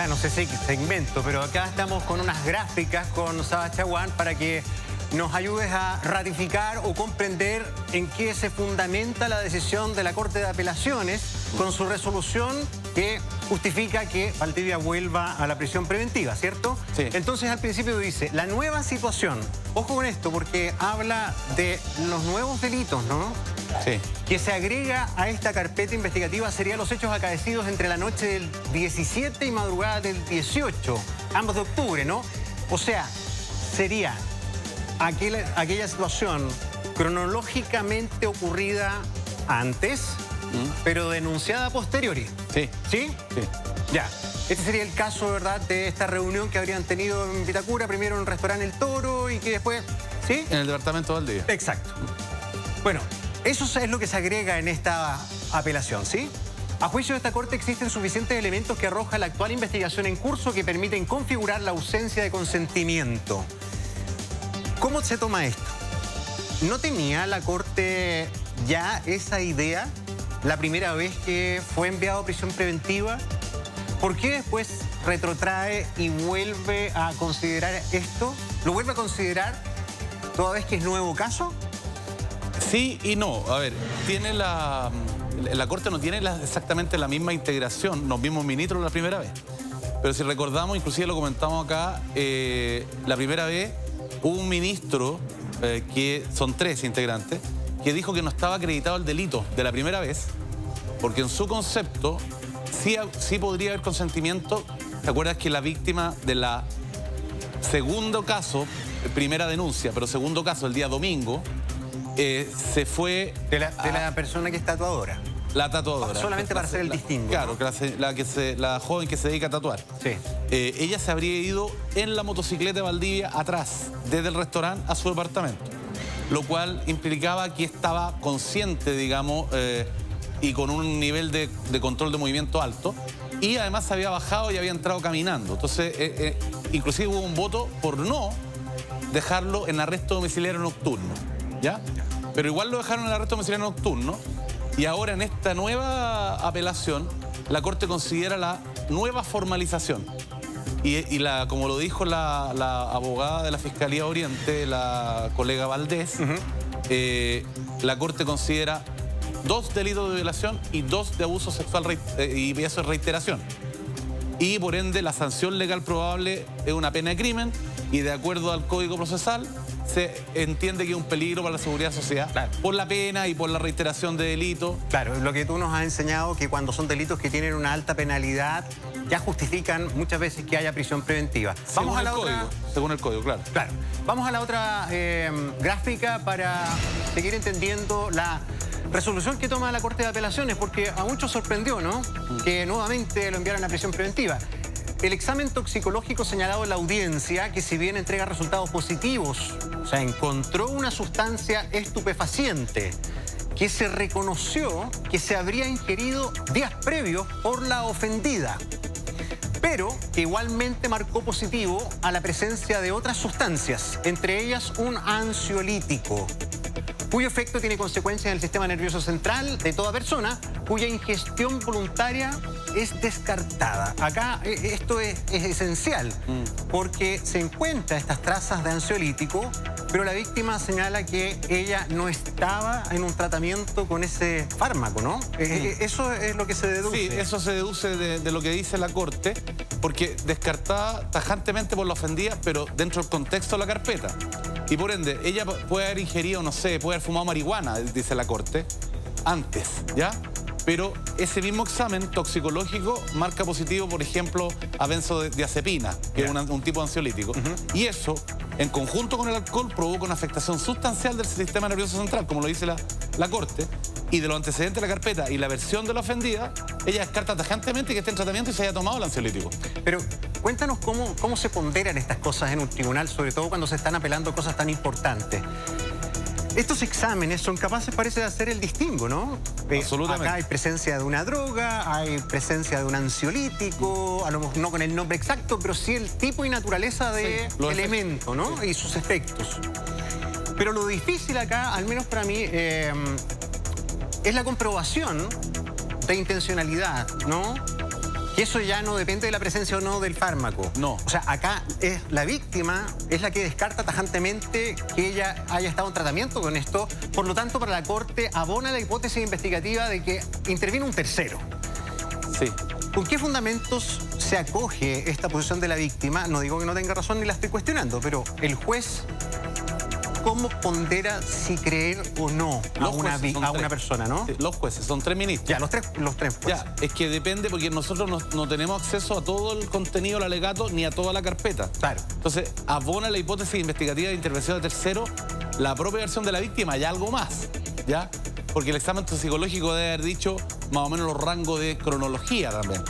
sea, no sé si segmento, pero acá estamos con unas gráficas con Saba Chaguán para que nos ayudes a ratificar o comprender en qué se fundamenta la decisión de la Corte de Apelaciones con su resolución que justifica que Valdivia vuelva a la prisión preventiva, ¿cierto? Sí. Entonces al principio dice, la nueva situación, ojo con esto porque habla de los nuevos delitos, ¿no? Sí. Que se agrega a esta carpeta investigativa serían los hechos acaecidos entre la noche del 17 y madrugada del 18, ambos de octubre, ¿no? O sea, sería aquella situación cronológicamente ocurrida antes, pero denunciada a posteriori. Sí. ¿Sí? Sí. Ya. Este sería el caso, ¿verdad?, de esta reunión que habrían tenido en Vitacura, primero en el restaurante El Toro y que después... ¿Sí? En el departamento de Valdivia. Exacto. Bueno, eso es lo que se agrega en esta apelación, ¿sí? A juicio de esta Corte existen suficientes elementos que arroja la actual investigación en curso que permiten configurar la ausencia de consentimiento. ¿Cómo se toma esto? ¿No tenía la Corte ya esa idea la primera vez que fue enviado a prisión preventiva? ¿Por qué después retrotrae y vuelve a considerar esto? ¿Lo vuelve a considerar toda vez que es nuevo caso? Sí y no. A ver, tiene la Corte no tiene exactamente la misma integración, los mismos ministros la primera vez. Pero si recordamos, inclusive lo comentamos acá, la primera vez hubo un ministro, que son 3 integrantes, que dijo que no estaba acreditado el delito de la primera vez, porque en su concepto sí podría haber consentimiento. ¿Te acuerdas que la víctima de la segundo caso, primera denuncia, pero segundo caso el día domingo, se fue... De la persona que es tatuadora. La tatuadora. Solamente para hacer el distingo. Claro, ¿no? la joven que se dedica a tatuar. Sí. Ella se habría ido en la motocicleta de Valdivia atrás, desde el restaurante a su departamento. Lo cual implicaba que estaba consciente, digamos, y con un nivel de control de movimiento alto. Y además se había bajado y había entrado caminando. Entonces, inclusive hubo un voto por no dejarlo en arresto domiciliario nocturno. ¿Ya? Pero igual lo dejaron en arresto domiciliario nocturno. Y ahora en esta nueva apelación, la Corte considera la nueva formalización. Y como lo dijo la abogada de la Fiscalía Oriente, la colega Valdés, la Corte considera 2 delitos de violación y 2 de abuso sexual y eso es reiteración. Y por ende la sanción legal probable es una pena de crimen y de acuerdo al Código Procesal se entiende que es un peligro para la seguridad de la sociedad, claro, por la pena y por la reiteración de delitos. Claro, lo que tú nos has enseñado que cuando son delitos que tienen una alta penalidad ya justifican muchas veces que haya prisión preventiva. Vamos a la otra... Según el código, claro. Claro. Vamos a la otra gráfica para seguir entendiendo la resolución que toma la Corte de Apelaciones, porque a muchos sorprendió, ¿no? Que nuevamente lo enviaran a prisión preventiva. El examen toxicológico señalado en la audiencia, que si bien entrega resultados positivos, o sea, encontró una sustancia estupefaciente que se reconoció que se habría ingerido días previos por la ofendida, pero que igualmente marcó positivo a la presencia de otras sustancias, entre ellas un ansiolítico, cuyo efecto tiene consecuencias en el sistema nervioso central de toda persona, cuya ingestión voluntaria es descartada. Acá esto es esencial, porque se encuentran estas trazas de ansiolítico, pero la víctima señala que ella no estaba en un tratamiento con ese fármaco, ¿no? Eso es lo que se deduce. Sí, eso se deduce de lo que dice la Corte, porque descartada tajantemente por la ofendida, pero dentro del contexto de la carpeta. Y por ende, ella puede haber ingerido, no sé, puede haber fumado marihuana, dice la Corte, antes, ¿ya? Pero ese mismo examen toxicológico marca positivo, por ejemplo, a benzodiazepina, que es un tipo de ansiolítico. Y eso, en conjunto con el alcohol, provoca una afectación sustancial del sistema nervioso central, como lo dice la Corte. Y de los antecedentes de la carpeta y la versión de la ofendida, ella descarta tajantemente que esté en tratamiento y se haya tomado el ansiolítico. Pero cuéntanos cómo se ponderan estas cosas en un tribunal, sobre todo cuando se están apelando cosas tan importantes. Estos exámenes son capaces, parece, de hacer el distingo, ¿no? Absolutamente. Acá hay presencia de una droga, hay presencia de un ansiolítico, a lo mejor no con el nombre exacto, pero sí el tipo y naturaleza de elemento, ¿no? Sí. Y sus efectos. Pero lo difícil acá, al menos para mí, es la comprobación de intencionalidad, ¿no? que eso ya no depende de la presencia o no del fármaco. No. O sea, acá es la víctima es la que descarta tajantemente que ella haya estado en tratamiento con esto. Por lo tanto, para la Corte abona la hipótesis investigativa de que intervino un tercero. Sí. ¿Con qué fundamentos se acoge esta posición de la víctima? No digo que no tenga razón ni la estoy cuestionando, pero el juez, ¿cómo pondera si creer o no a una persona, no? Sí, los jueces, son 3 ministros. Ya, los tres jueces. Ya, es que depende porque nosotros no tenemos acceso a todo el contenido del alegato ni a toda la carpeta. Claro. Entonces, abona la hipótesis investigativa de intervención de tercero, la propia versión de la víctima y algo más, ¿ya? Porque el examen psicológico debe haber dicho más o menos los rangos de cronología también,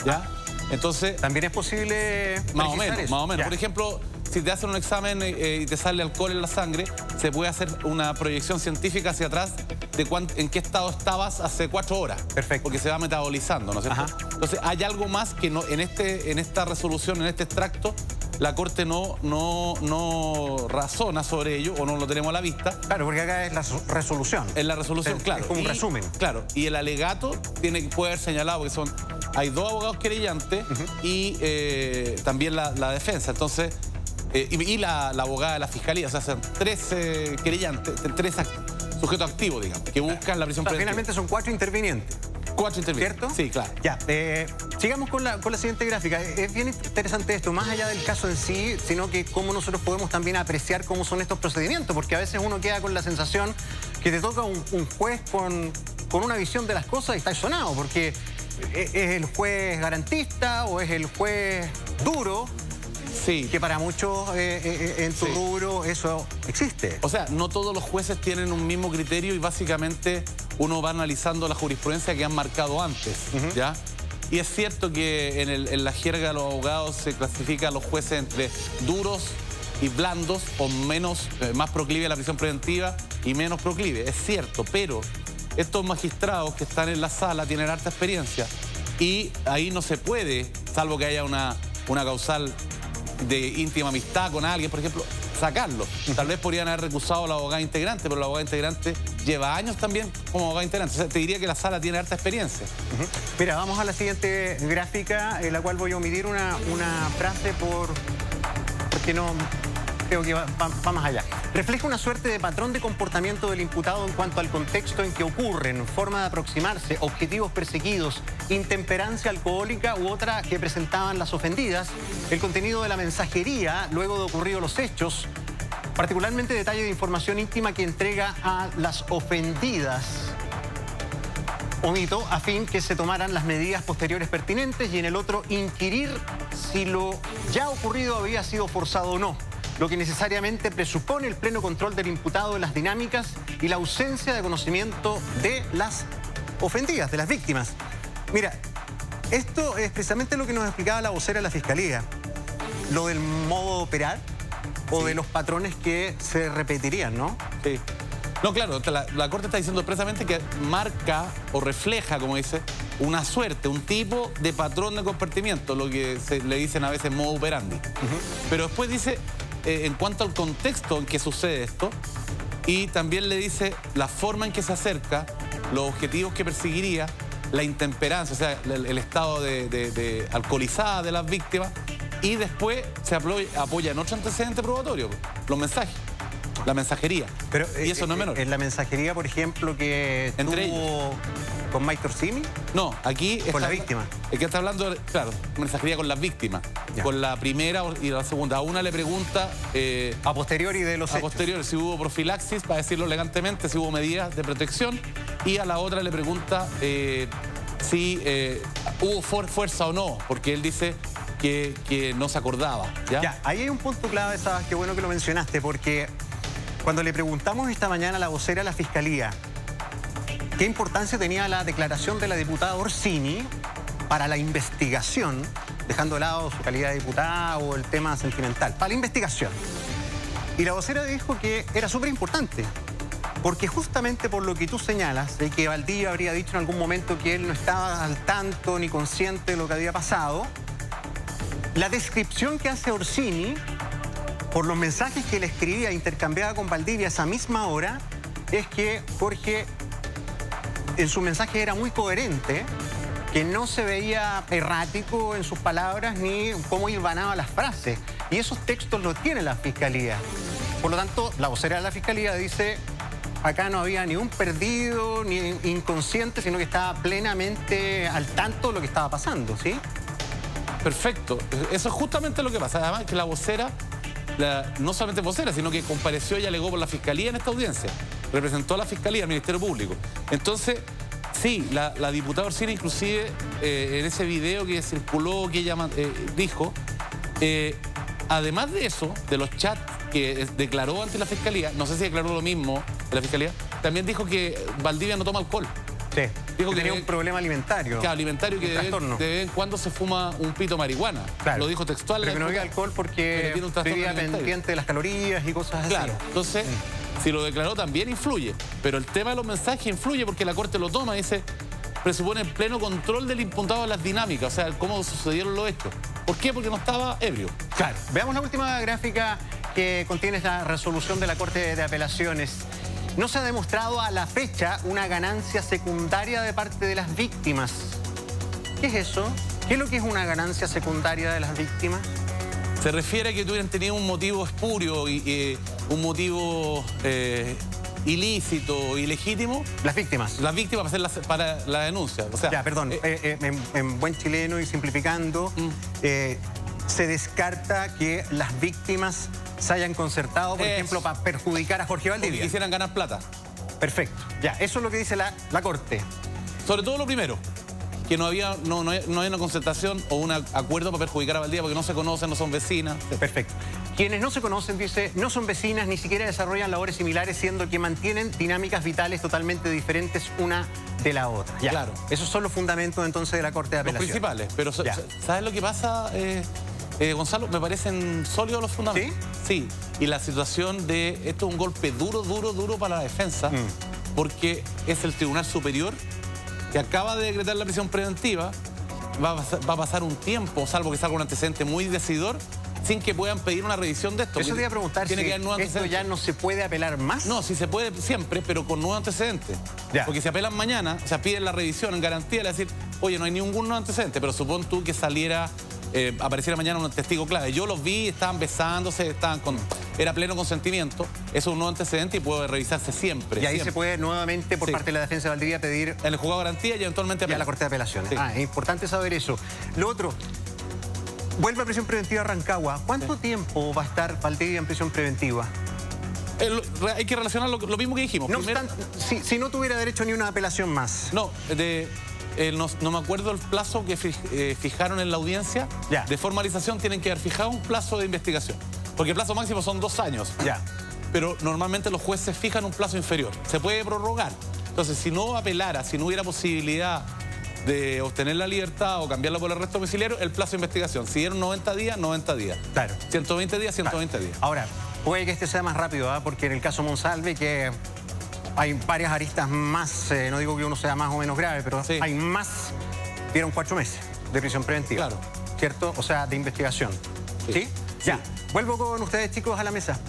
¿ya? Entonces... También es posible más o menos, eso. más o menos. Ya. Por ejemplo, si te hacen un examen y te sale alcohol en la sangre, se puede hacer una proyección científica hacia atrás de en qué estado estabas hace 4 horas. Perfecto. Porque se va metabolizando, ¿no es cierto? Ajá. Entonces, hay algo más que no, en esta resolución, en este extracto, la Corte no razona sobre ello o no lo tenemos a la vista. Claro, porque acá es la resolución. Es la resolución, claro. Es como un resumen. Claro, y el alegato puede haber señalado que hay 2 abogados querellantes y también la defensa. Entonces, y la abogada de la fiscalía, o sea, son 3 querellantes, 3 sujetos activos, digamos, que buscan la prisión preventiva. Finalmente son 4 intervinientes. 4 intervinientes. ¿Cierto? Sí, claro. Ya, sigamos con la siguiente gráfica. Es bien interesante esto, más allá del caso en sí, sino que cómo nosotros podemos también apreciar cómo son estos procedimientos, porque a veces uno queda con la sensación que te toca un juez con una visión de las cosas y está sonado, porque es el juez garantista o es el juez duro. Sí. Que para muchos en tu rubro eso existe. O sea, no todos los jueces tienen un mismo criterio y básicamente uno va analizando la jurisprudencia que han marcado antes, ¿ya? Y es cierto que en la jerga de los abogados se clasifica a los jueces entre duros y blandos o más proclive a la prisión preventiva y menos proclive. Es cierto, pero estos magistrados que están en la sala tienen harta experiencia y ahí no se puede, salvo que haya una causal de íntima amistad con alguien, por ejemplo, sacarlo. Tal vez podrían haber recusado a la abogada integrante, pero la abogada integrante lleva años también como abogada integrante. O sea, te diría que la sala tiene harta experiencia. Mira, vamos a la siguiente gráfica, en la cual voy a omitir una frase porque no creo que va más allá. Refleja una suerte de patrón de comportamiento del imputado en cuanto al contexto en que ocurren, forma de aproximarse, objetivos perseguidos, intemperancia alcohólica u otra que presentaban las ofendidas, el contenido de la mensajería luego de ocurridos los hechos, particularmente detalle de información íntima que entrega a las ofendidas. Omito a fin que se tomaran las medidas posteriores pertinentes y en el otro inquirir si lo ya ocurrido había sido forzado o no, lo que necesariamente presupone el pleno control del imputado de las dinámicas y la ausencia de conocimiento de las ofendidas, de las víctimas. Mira, esto es precisamente lo que nos explicaba la vocera de la Fiscalía, lo del modo de operar o de los patrones que se repetirían, ¿no? Sí. No, claro, la Corte está diciendo expresamente que marca o refleja, como dice, una suerte, un tipo de patrón de comportamiento, lo que le dicen a veces modo operandi. Pero después dice, en cuanto al contexto en que sucede esto, y también le dice la forma en que se acerca, los objetivos que perseguiría, la intemperancia, o sea, el estado de alcoholizada de las víctimas, y después se apoya en otro antecedente probatorio, los mensajes. La mensajería. Pero, y eso no es menor. En la mensajería, por ejemplo, que entre tuvo ellos con Mike Torsini. No, aquí con la víctima. Es que está hablando, claro, mensajería con las víctimas. Ya. Con la primera y la segunda. A una le pregunta... a posteriori de los hechos. A posteriori si hubo profilaxis, para decirlo elegantemente, si hubo medidas de protección. Y a la otra le pregunta si hubo fuerza o no, porque él dice que no se acordaba. Ya, ahí hay un punto clave, Sabas, qué bueno que lo mencionaste, porque cuando le preguntamos esta mañana a la vocera de la Fiscalía qué importancia tenía la declaración de la diputada Orsini para la investigación, dejando de lado su calidad de diputada o el tema sentimental, para la investigación. Y la vocera dijo que era súper importante, porque justamente por lo que tú señalas, de que Valdivia habría dicho en algún momento que él no estaba al tanto ni consciente de lo que había pasado, la descripción que hace Orsini, por los mensajes que le escribía, intercambiaba con Valdivia a esa misma hora, es que Jorge en su mensaje era muy coherente que no se veía errático en sus palabras ni cómo hilvanaba las frases. Y esos textos los tiene la Fiscalía. Por lo tanto, la vocera de la Fiscalía dice, acá no había ni un perdido ni inconsciente, sino que estaba plenamente al tanto de lo que estaba pasando, ¿sí? Perfecto. Eso es justamente lo que pasa. Además, que la vocera, no solamente vocera, sino que compareció y alegó por la Fiscalía en esta audiencia. Representó a la Fiscalía, al Ministerio Público. Entonces, sí, la diputada Orsini, inclusive, en ese video que circuló, que ella dijo, además de eso, de los chats que declaró ante la Fiscalía, no sé si declaró lo mismo de la Fiscalía, también dijo que Valdivia no toma alcohol. Sí, dijo que tenía un problema alimentario. Claro, alimentario, que de vez en cuando se fuma un pito marihuana. Claro. Lo dijo textual. Pero que no bebía alcohol porque vivía pendiente de las calorías y cosas así. Claro, entonces, si lo declaró también influye. Pero el tema de los mensajes influye porque la Corte lo toma y dice, presupone el pleno control del imputado de las dinámicas, o sea, cómo sucedieron los hechos. ¿Por qué? Porque no estaba ebrio. Claro. Veamos la última gráfica que contiene esta resolución de la Corte de Apelaciones. No se ha demostrado a la fecha una ganancia secundaria de parte de las víctimas. ¿Qué es eso? ¿Qué es lo que es una ganancia secundaria de las víctimas? Se refiere a que tuvieran tenido un motivo espurio y un motivo ilícito, ilegítimo. Las víctimas. Las víctimas para la denuncia. O sea, ya, perdón. En buen chileno y simplificando, se descarta que las víctimas se hayan concertado, por ejemplo, para perjudicar a Jorge Valdivia. Que quisieran ganar plata. Perfecto. Ya, eso es lo que dice la Corte. Sobre todo lo primero, que no había una concertación o un acuerdo para perjudicar a Valdivia porque no se conocen, no son vecinas. Perfecto. Quienes no se conocen, dice, no son vecinas, ni siquiera desarrollan labores similares, siendo que mantienen dinámicas vitales totalmente diferentes una de la otra. Ya. Claro. Esos son los fundamentos entonces de la Corte de Apelación. Los principales. Pero ¿sabes lo que pasa, Gonzalo? Me parecen sólidos los fundamentos. ¿Sí? Sí. Y la situación de esto es un golpe duro para la defensa, porque es el Tribunal Superior que acaba de decretar la prisión preventiva. Va a pasar un tiempo, salvo que salga un antecedente muy decidor, sin que puedan pedir una revisión de esto. Eso te iba a preguntar, si esto ya no se puede apelar más. No, sí se puede siempre, pero con nuevos antecedentes. Porque si apelan mañana, o sea, piden la revisión en garantía, le decir, oye, no hay ningún nuevo antecedente, pero supón tú que apareciera mañana un testigo clave. Yo los vi, estaban besándose, era pleno consentimiento. Eso es un nuevo antecedente y puede revisarse siempre. Y ahí se puede nuevamente, por parte de la defensa de Valdivia, pedir... En el juzgado de garantía y eventualmente a la Corte de Apelaciones. Es importante saber eso. Lo otro, vuelve a prisión preventiva a Rancagua. ¿Cuánto tiempo va a estar Valdivia en prisión preventiva? Hay que relacionar lo mismo que dijimos. No obstante, si no tuviera derecho ni una apelación más. No, no me acuerdo el plazo que fijaron en la audiencia. De formalización tienen que haber fijado un plazo de investigación. Porque el plazo máximo son 2 años. Pero normalmente los jueces fijan un plazo inferior. Se puede prorrogar. Entonces, si no apelara, si no hubiera posibilidad de obtener la libertad o cambiarla por el arresto domiciliario, el plazo de investigación. Si dieron 90 días, 90 días. Claro. 120 días, 120 días. Ahora, puede que este sea más rápido, porque en el caso Monsalve, que hay varias aristas más, no digo que uno sea más o menos grave, pero hay más, dieron 4 meses de prisión preventiva. Claro. ¿Cierto? O sea, de investigación. ¿Sí? Ya. Vuelvo con ustedes, chicos, a la mesa.